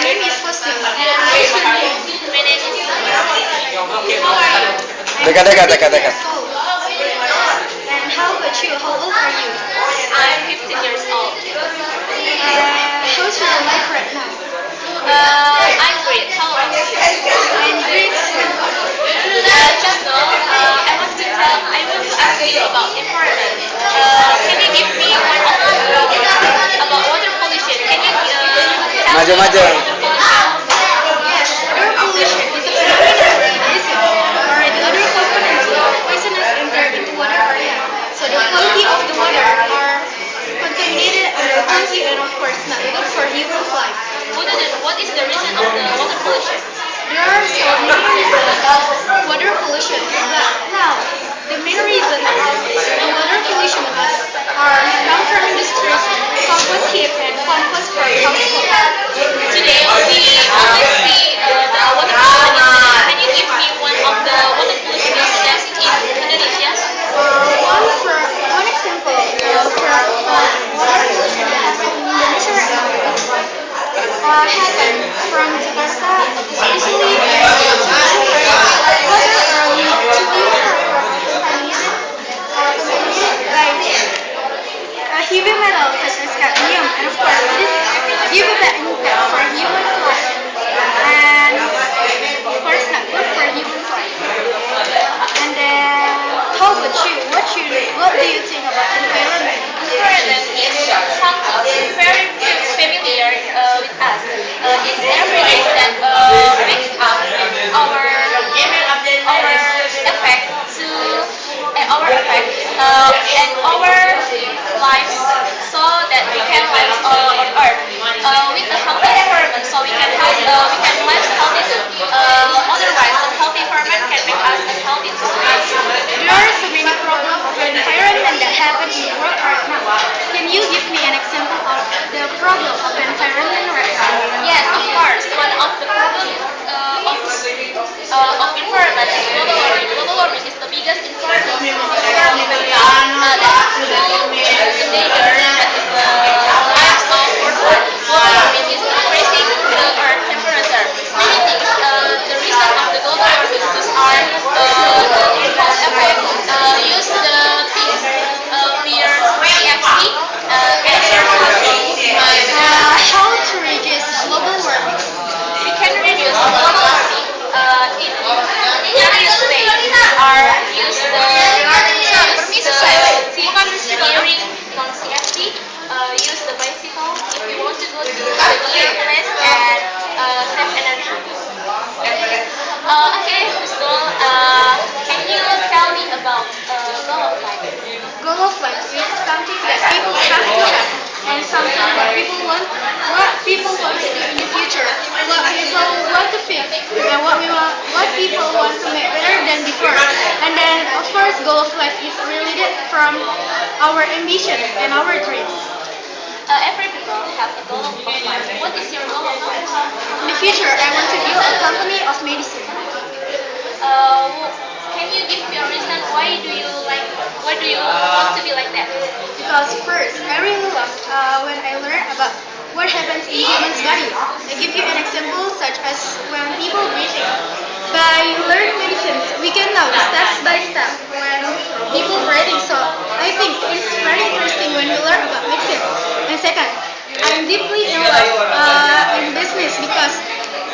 name is Hostin, and what's your name? My name is How are you? I'm Dekat, 17 dekat. years old. And how about you? How old are you? I'm 15 years old. How's your life right now? I'm great. How about you? I'm great. Just now, I want to ask you about environment. Can you give me one of about water pollution? Can you tell me Maju, about maju. water pollution? Yes, air pollution is a phenomenon where gases or the other components of poisonous enter into water area. So the quality of the water are contaminated and unhealthy and of course not good for human life. What is the reason of the water pollution? There are so many reasons of water pollution. Now, the main reason of the water pollution are come from industries, compost heap, and compost from household. Today we always see the water pollution in Sudan. Can you give me one of the water pollution incidents in Indonesia? One example for water pollution that happened in Indonesia right now happened from Jakarta, especially water around Ciliwung are contaminated by heavy metals such as cadmium, and of course this give a bad impact for human life and of course not good for human life. And then how about you? What do you think about environment? Environment is something very familiar with us. It's everyday that makes up our effect and our lives, so that we can live on Earth with a healthy environment, so we can live healthy too. Otherwise, unhealthy environment can make us unhealthy too. There are so many problems of environment that happen in the world right now. Can you give me an example of the problem of environment right now? Yes, of course. One of the problems of environment is global warming. Global warming is the biggest environment that is in danger. That is the lives of Earth. Global warming is increasing the Earth temperature. Many things. The reason of the global warming is are the effect. Use the things near CFC and How to reduce global warming? we can reduce global warming in various ways. Or use the steering non-CFC. Use the bicycle if you want to go to the near place and save energy. Okay, so can you tell me about goal of life? Goal of life is something that people have to have and something that what people want to do in the future, what people want to fix, and what people want to make better than before. And then, of course, goal of life is related from our ambitions and our dreams. Every people have a goal of life. What is your goal of life? In the future, I want to build a company of medicine Can you give me a reason why do you want to be like that? because first, I really love when I learn about what happens in human's body. I give you an example such as when people breathing. By learning medicine, we can know step by step when people breathing. So I think it's very interesting when we learn about medicine. And second, I'm deeply in love in business because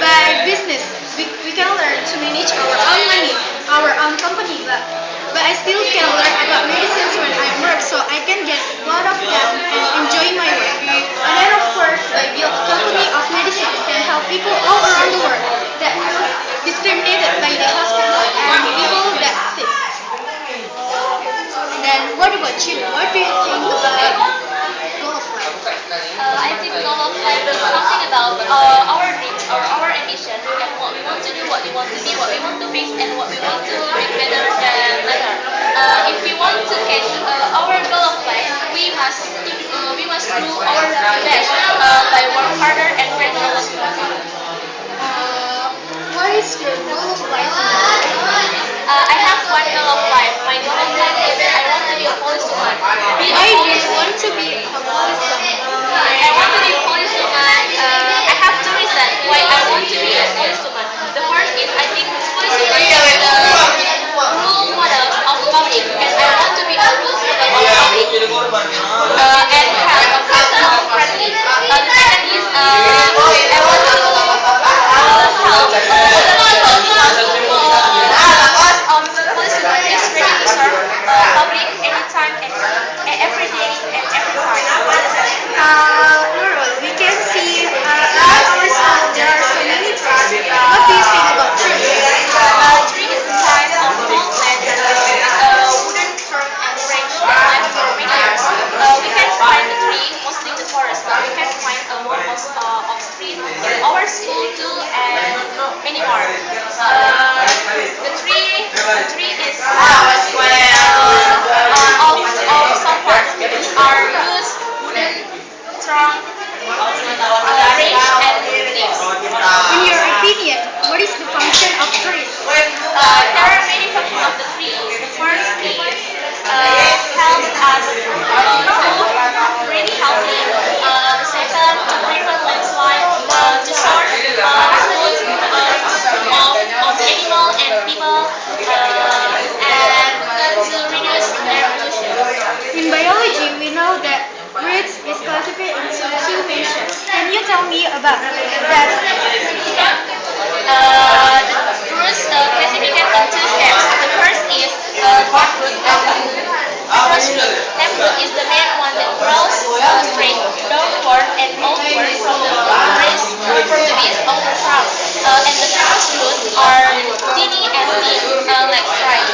by business we can learn to manage our own money, our own company. But I still can learn about medicines when I work, so I can get a lot of them and enjoy my work. And then of course, I build a company of medicine can help people all around the world that feel discriminated by the hospital and people that sick. And then what about you? What do you think about goal of life? I think goal of life is something about our dreams or our ambition and what we want to do, what we want to be, what we want to fix, and what we want to make better than better. If we want to catch our goal of life, we must do our best by work harder and gradually. What is your goal of life? I have one goal of life. My goal of life is I want to be a policewoman. Why do you want to be a policeman? I want to be a policewoman. I have two reasons. of trees in our school too, and many more. The tree is of some parts are roots, wooden trunk, branch, and leaves. In your opinion, what is the function of trees? There are many functions of the tree. The first is help us to really healthy. The second, to prevent landslide, to short food of animal and people, and to reduce air pollution. In biology, we know that roots is classified into two main shapes. Can you tell me about that? The roots classified in two shapes. The first is taproot and taproot. Taproot is the main one that grows straight downward and outward from the base of the trunk. And the taproot are teeny and thin, like stripe.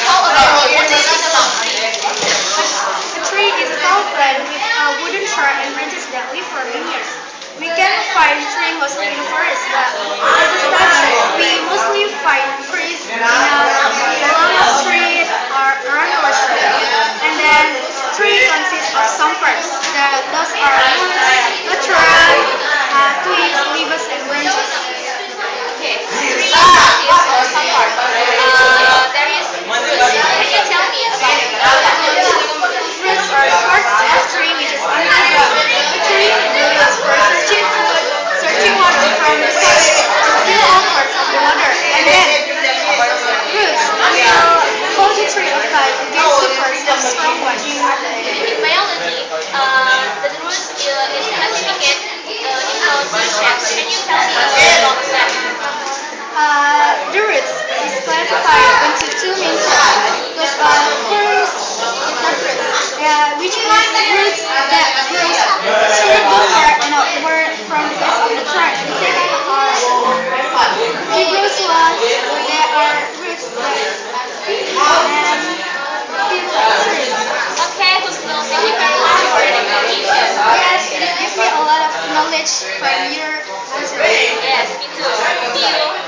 How about what do you think about tree? A tree is a tall plant with a wooden trunk and branches that live for many years. We can find tree mostly in the forest, but as a structure, we mostly find trees along a street or around our street. And then tree consists of some parts. Those are a trunk, twigs, leaves, and branches. Okay, tree is some part. There is roots. Can you tell me about that? Roots are the parts of tree which is underground. A tree is for searching water from the soil to fill all parts of the water. And then roots will hold the tree apart against the force of strong winds. In biology, the roots is classified into two shapes. Can you tell me about that? The roots is classified into two main types. First is the roots, which is roots that grow straight upward and outward from the base of the trunk. The second are fibrous ones. They are roots that thin and thin like trees. Okay, Husnul, thank you very much for the information. Yes, it gives me a lot of knowledge from your answer. Yes, me too. See you.